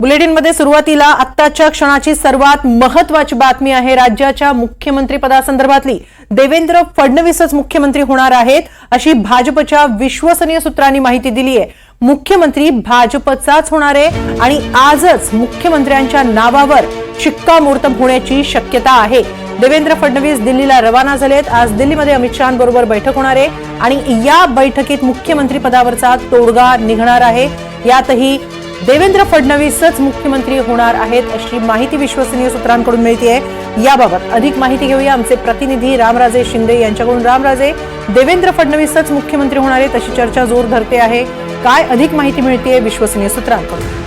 बुलेटिनमध्ये सुरुवातीला आत्ताच्या क्षणाची सर्वात महत्त्वाची बातमी आहे। राज्याच्या मुख्यमंत्री पदासंदर्भातली देवेंद्र फडणवीसच मुख्यमंत्री होणार आहेत अशी भाजपच्या विश्वसनीय सूत्रांनी माहिती दिली आहे। मुख्यमंत्री भाजपचाच होणार आहे आणि आजच मुख्यमंत्र्यांच्या नावावर शिक्कामोर्तब होण्याची शक्यता आहे। देवेंद्र फडणवीस दिल्लीला रवाना झालेत। आज दिल्लीमध्ये अमित शहांबरोबर बैठक होणार आहे आणि या बैठकीत मुख्यमंत्री पदावरचा तोडगा निघणार आहे। यातही देवेंद्र फडणवीसच मुख्यमंत्री होणार आहेत अशी माहिती विश्वसनीय सूत्रांकडून मिळतेय। याबाबत अधिक माहिती घेऊया आमचे प्रतिनिधी रामराजे शिंदे यांच्याकडून। रामराजे, देवेंद्र फडणवीसच मुख्यमंत्री होणार आहेत अशी चर्चा जोर धरते आहे, काय अधिक माहिती मिळतेय विश्वसनीय सूत्रांकडून?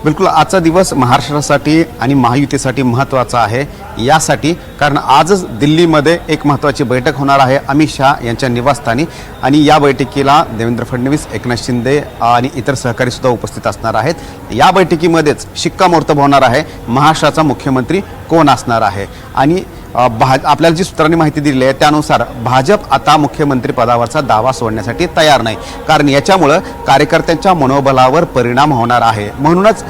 बिलकुल, आजचा दिवस महाराष्ट्रासाठी आणि महायुतीसाठी महत्त्वाचा आहे। यासाठी कारण आजच दिल्लीमध्ये एक महत्त्वाची बैठक होणार आहे अमित शहा यांच्या निवासस्थानी आणि या बैठकीला देवेंद्र फडणवीस, एकनाथ शिंदे आणि इतर सहकारी सुद्धा उपस्थित असणार आहेत। या बैठकीमध्येच शिक्कामोर्तब होणार आहे महाराष्ट्राचा मुख्यमंत्री कोण असणार आहे। आणि आपल्याला जी सूत्रांनी माहिती दिली आहे त्यानुसार भाजप आता मुख्यमंत्री पदावरचा दावा सोडण्यासाठी तयार नाही, कारण याच्यामुळे कार्यकर्त्यांच्या मनोबलावर परिणाम होणार आहे। म्हणूनच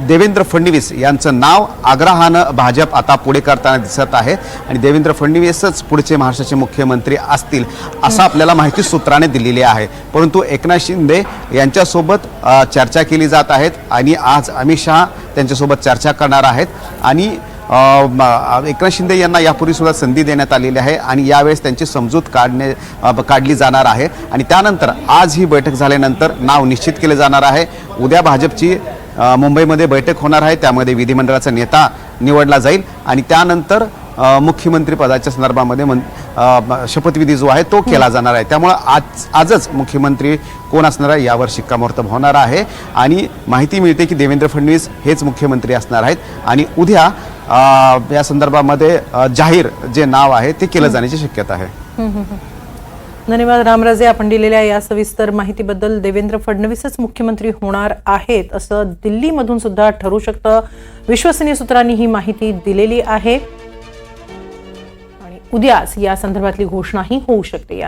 देवेंद्र फडणवीस यांचं नाव आग्रहानं भाजप आता पुढे करताना दिसत आहे आणि देवेंद्र फडणवीसच पुढचे महाराष्ट्राचे मुख्यमंत्री असतील असं आपल्याला माहिती सूत्राने दिलेली आहे। परंतु एकनाथ शिंदे यांच्यासोबत चर्चा केली जात आहेत आणि आज अमित शहा त्यांच्यासोबत चर्चा करणार आहेत आणि एकनाथ शिंदे यांना यापूर्वी सुद्धा संधी देण्यात आलेली आहे आणि यावेळेस त्यांची समजूत काढली जाणार आहे आणि त्यानंतर आज ही बैठक झाल्यानंतर नाव निश्चित केले जाणार आहे। उद्या भाजपची मुंबईमध्ये बैठक होणार आहे, त्यामध्ये विधिमंडळाचा नेता निवडला जाईल आणि त्यानंतर मुख्यमंत्री पदाच्या संदर्भामध्ये शपथविधी जो आहे तो केला जाणार आहे। त्यामुळे आजच मुख्यमंत्री कोण असणार आहे यावर शिक्कामोर्तब होणार आहे आणि माहिती मिळते की देवेंद्र फडणवीस हेच मुख्यमंत्री असणार आहेत आणि उद्या या संदर्भामध्ये जाहीर जे नाव आहे ते केलं जाण्याची शक्यता आहे। धन्यवाद रामराजे, आपण दिलेल्या या सविस्तर माहितीबद्दल। देवेंद्र फडणवीसच मुख्यमंत्री होणार आहेत असं दिल्लीमधून सुद्धा ठरू शकतं, विश्वसनीय सूत्रांनी ही माहिती दिलेली आहे आणि उद्याच या संदर्भातली घोषणाही होऊ शकते।